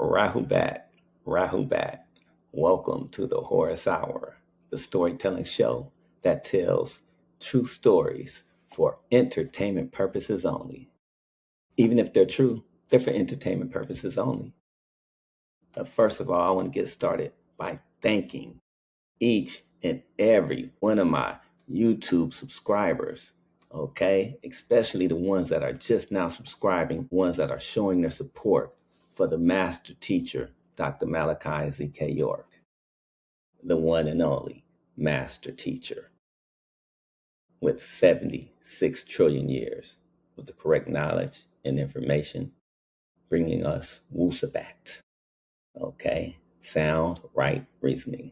Rahubat, Rahubat. Welcome to the Horus Hour, the storytelling show that tells true stories for entertainment purposes only. Even if they're true, they're for entertainment purposes only. First of all, I want to get started by thanking each and every one of my YouTube subscribers, okay? Especially the ones that are just now subscribing, ones that are showing their support for the master teacher, Dr. Malachi Z.K. York, the one and only master teacher with 76 trillion years with the correct knowledge and information, bringing us Wusabat, okay? Sound, right reasoning,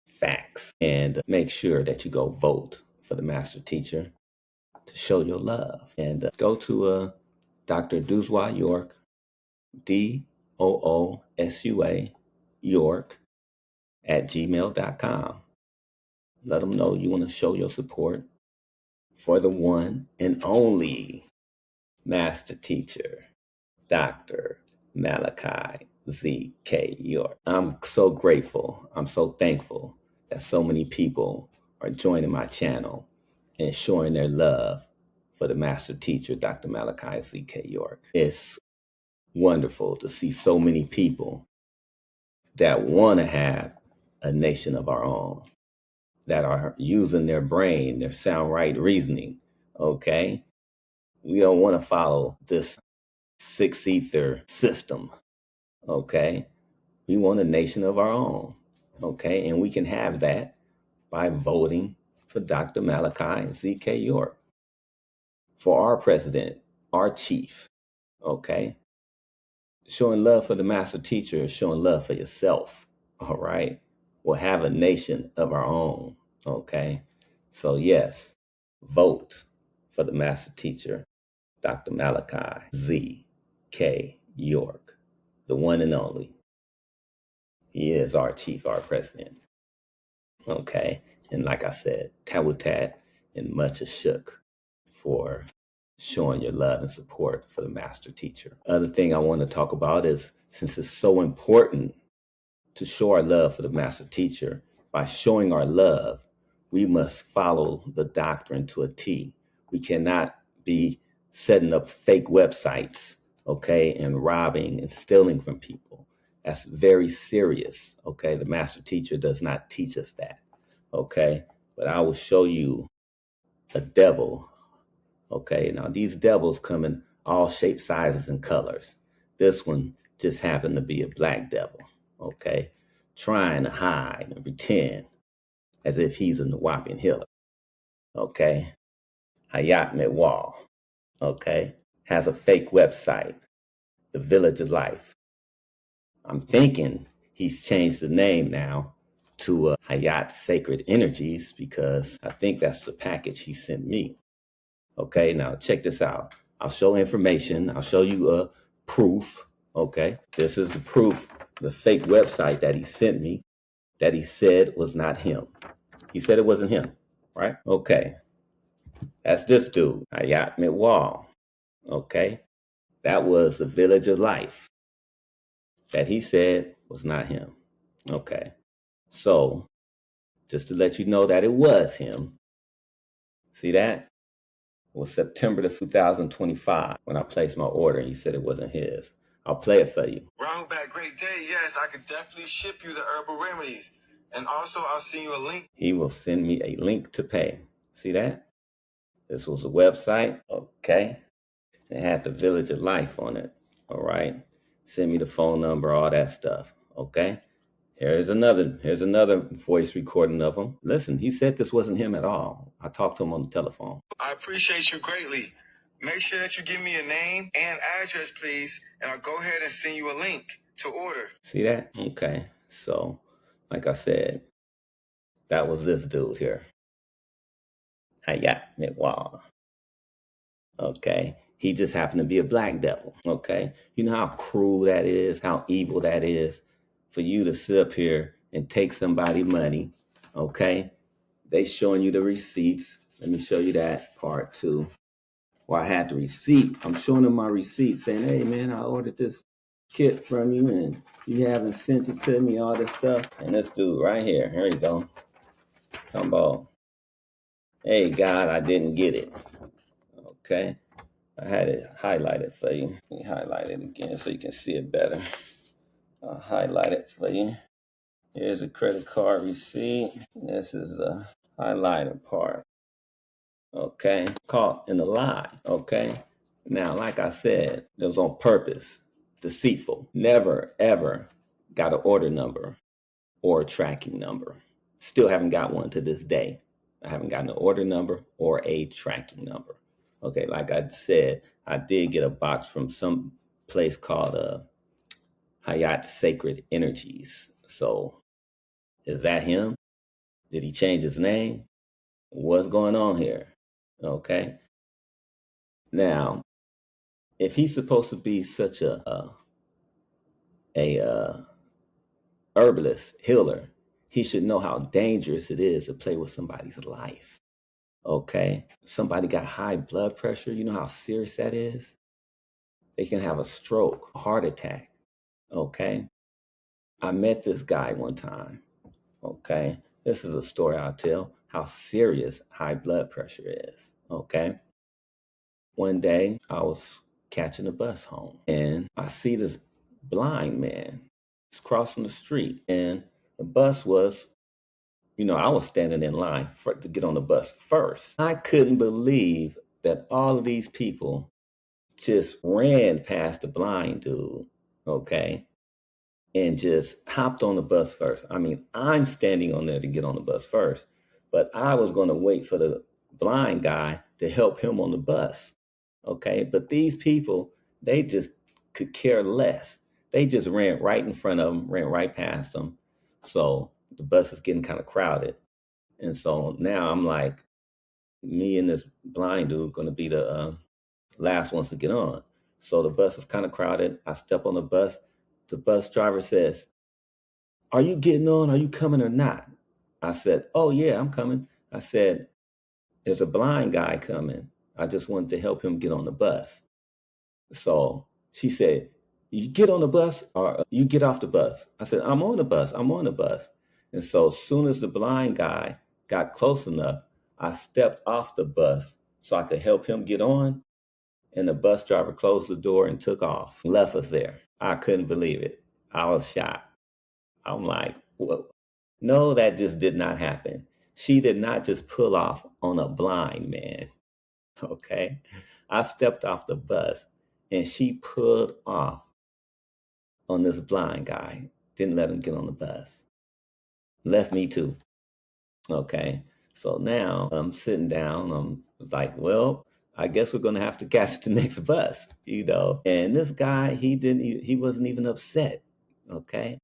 facts, and make sure that you go vote for the master teacher to show your love. And go to Dr. Duzwa York, DOOSUA York at gmail.com. Let them know you want to show your support for the one and only master teacher, Dr. Malachi Z.K. York. I'm so grateful. I'm so thankful that so many people are joining my channel and showing their love for the master teacher, Dr. Malachi Z.K. York. It's wonderful to see so many people that want to have a nation of our own, that are using their brain, their sound right reasoning, okay? We don't want to follow this six ether system, okay? We want a nation of our own, okay? And we can have that by voting for Dr. Malachi Z.K. York for our president, our chief, okay? Showing love for the master teacher is showing love for yourself, all right? We'll have a nation of our own, okay? So yes, vote for the master teacher, Dr. Malachi Z.K. York, the one and only. He is our chief, our president, okay? And like I said, Tawutat and much ashuk for showing your love and support for the master teacher. Other thing I want to talk about is, since it's so important to show our love for the master teacher, by showing our love, we must follow the doctrine to a T. We cannot be setting up fake websites, okay, and robbing and stealing from people. That's very serious, okay? The master teacher does not teach us that, okay? But I will show you a devil. Okay, now these devils come in all shapes, sizes, and colors. This one just happened to be a black devil, okay, trying to hide and pretend as if he's a Nawapian healer, okay. Hayat Mitwal, okay, has a fake website, The Village of Life. I'm thinking he's changed the name now to Hayat Sacred Energies, because I think that's the package he sent me. Okay, now check this out. I'll show information. I'll show you proof. Okay, this is the proof, the fake website that he sent me, that he said was not him. He said it wasn't him, right? Okay, that's this dude, Hayat Mitwal. Okay, that was the Village of Life that he said was not him. Okay, so just to let you know that it was him. See that? Was September of 2025 when I placed my order, and he said it wasn't his. I'll play it for you. Rahubat, great day. Yes, I could definitely ship you the herbal remedies. And also, I'll send you a link. He will send me a link to pay. See that? This was a website, okay? It had the Village of Life on it, all right? Send me the phone number, all that stuff, okay? Here's another voice recording of him. Listen, he said this wasn't him at all. I talked to him on the telephone. I appreciate you greatly. Make sure that you give me a name and address, please, and I'll go ahead and send you a link to order. See that? Okay. So, like I said, that was this dude here. Hayat Mitwal. Okay. He just happened to be a black devil. Okay. You know how cruel that is, how evil that is, for you to sit up here and take somebody's money. Okay. They showing you the receipts. Let me show you that part too. Well, I had the receipt. I'm showing them my receipt saying, hey man, I ordered this kit from you and you haven't sent it to me, all this stuff. And this dude right here you go. Come about, hey God, I didn't get it. Okay. I had it highlighted for you. Let me highlight it again so you can see it better. I'll highlight it for you. Here's a credit card receipt. This is the highlighter part. Okay. Caught in the lie. Okay. Now, like I said, it was on purpose. Deceitful. Never, ever got an order number or a tracking number. Still haven't got one to this day. I haven't gotten an order number or a tracking number. Okay, like I said, I did get a box from some place called Hayat Sacred Energies. So is that him? Did he change his name? What's going on here? Okay. Now, if he's supposed to be such a herbalist, healer, he should know how dangerous it is to play with somebody's life. Okay. Somebody got high blood pressure. You know how serious that is? They can have a stroke, a heart attack. Okay. I met this guy one time. Okay. This is a story I'll tell how serious high blood pressure is. Okay. One day I was catching a bus home and I see this blind man. He's crossing the street and the bus was, I was standing in line to get on the bus first. I couldn't believe that all of these people just ran past the blind dude, okay, and just hopped on the bus first. I mean, I'm standing on there to get on the bus first, but I was going to wait for the blind guy to help him on the bus, okay? But these people, they just could care less. They just ran right in front of them, ran right past them. So the bus is getting kind of crowded. And so now I'm like, me and this blind dude going to be the last ones to get on. So the bus is kind of crowded. I step on the bus. The bus driver says, "Are you getting on? Are you coming or not?" I said, "Oh, yeah, I'm coming." I said, "There's a blind guy coming. I just wanted to help him get on the bus." So she said, "You get on the bus or you get off the bus?" I said, "I'm on the bus. I'm on the bus." And so as soon as the blind guy got close enough, I stepped off the bus so I could help him get on. And the bus driver closed the door and took off, left us there. I couldn't believe it. I was shocked. I'm like, whoa. No, that just did not happen. She did not just pull off on a blind man. Okay. I stepped off the bus and she pulled off on this blind guy. Didn't let him get on the bus. Left me too. Okay. So now I'm sitting down. I'm like, well, I guess we're going to have to catch the next bus. And this guy, he wasn't even upset. Okay.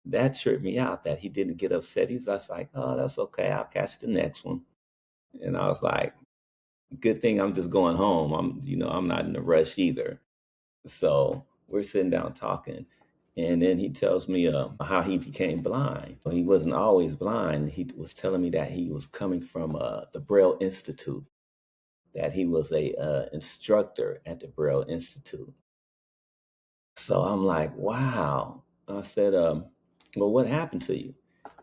That tripped me out that he didn't get upset. He's just like, oh, that's okay. I'll catch the next one. And I was like, good thing I'm just going home. I'm not in a rush either. So we're sitting down talking. And then he tells me how he became blind. Well, he wasn't always blind. He was telling me that he was coming from the Braille Institute, that he was a instructor at the Braille Institute. So I'm like, wow. I said, well, what happened to you?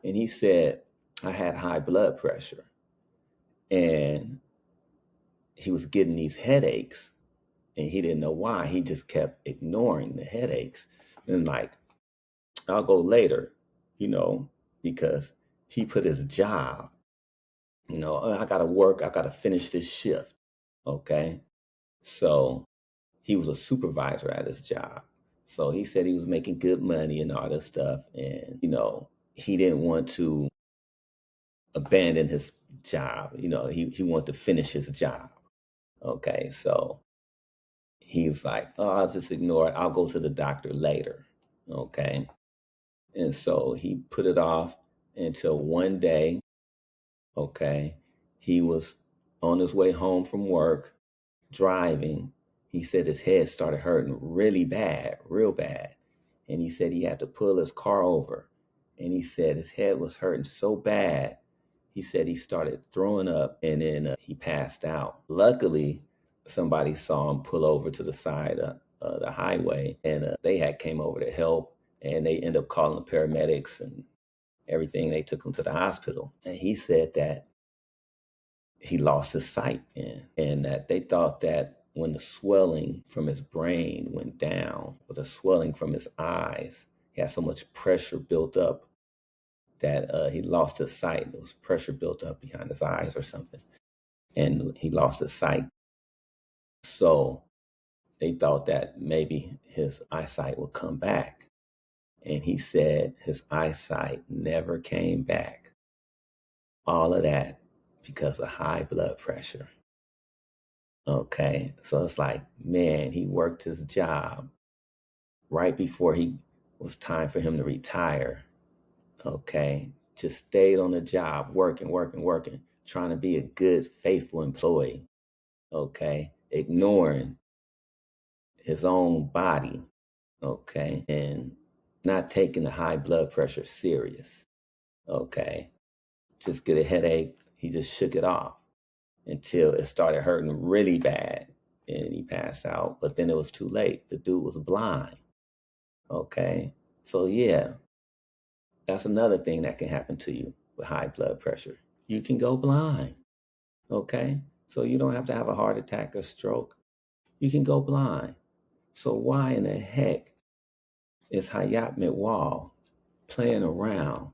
And he said, I had high blood pressure and he was getting these headaches and he didn't know why. He just kept ignoring the headaches. And like, I'll go later, because he put his job, I got to work. I got to finish this shift. Okay. So he was a supervisor at his job. So he said he was making good money and all this stuff. And, he didn't want to abandon his job. He wanted to finish his job. Okay. So he was like, oh, I'll just ignore it. I'll go to the doctor later. Okay. And so he put it off until one day, okay, he was on his way home from work, driving. He said his head started hurting really bad, real bad. And he said he had to pull his car over. And he said his head was hurting so bad. He said he started throwing up and then he passed out. Luckily, somebody saw him pull over to the side the highway, and they had came over to help, and they ended up calling the paramedics and everything. They took him to the hospital, and he said that he lost his sight, and that they thought that when the swelling from his brain went down, or the swelling from his eyes, he had so much pressure built up that he lost his sight. There was pressure built up behind his eyes or something, and he lost his sight. So they thought that maybe his eyesight would come back. And he said his eyesight never came back. All of that because of high blood pressure. Okay. So it's like, man, he worked his job right before he was time for him to retire. Okay. Just stayed on the job, working, trying to be a good, faithful employee. Okay. Ignoring his own body. Okay. And not taking the high blood pressure serious. Okay. Just get a headache. He just shook it off until it started hurting really bad and he passed out. But then it was too late. The dude was blind. Okay. So, yeah, that's another thing that can happen to you with high blood pressure. You can go blind. Okay. So, you don't have to have a heart attack or stroke. You can go blind. So, why in the heck is Hayat Mitwal playing around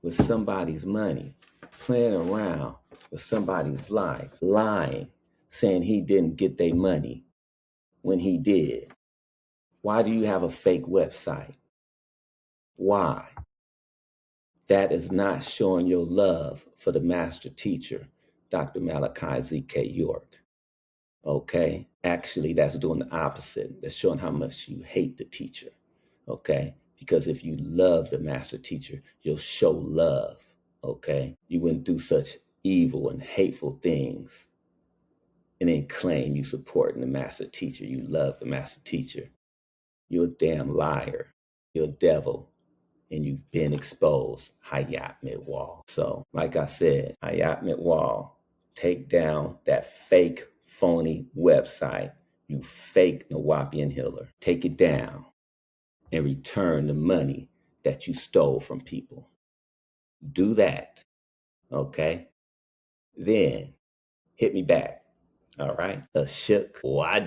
with somebody's money, playing around with somebody's life, lying, saying he didn't get their money when he did? Why do you have a fake website? Why? That is not showing your love for the master teacher, Dr. Malachi Z.K. York. Okay? Actually, that's doing the opposite. That's showing how much you hate the teacher. Okay? Because if you love the master teacher, you'll show love. Okay? You wouldn't do such evil and hateful things and then claim you supporting the master teacher. You love the master teacher. You're a damn liar. You're a devil. And you've been exposed, Hayat Mitwal. So, like I said, Hayat Mitwal, take down that fake, phony website. You fake Nawapian healer. Take it down and return the money that you stole from people. Do that, okay? Then hit me back, all right? Shook. Why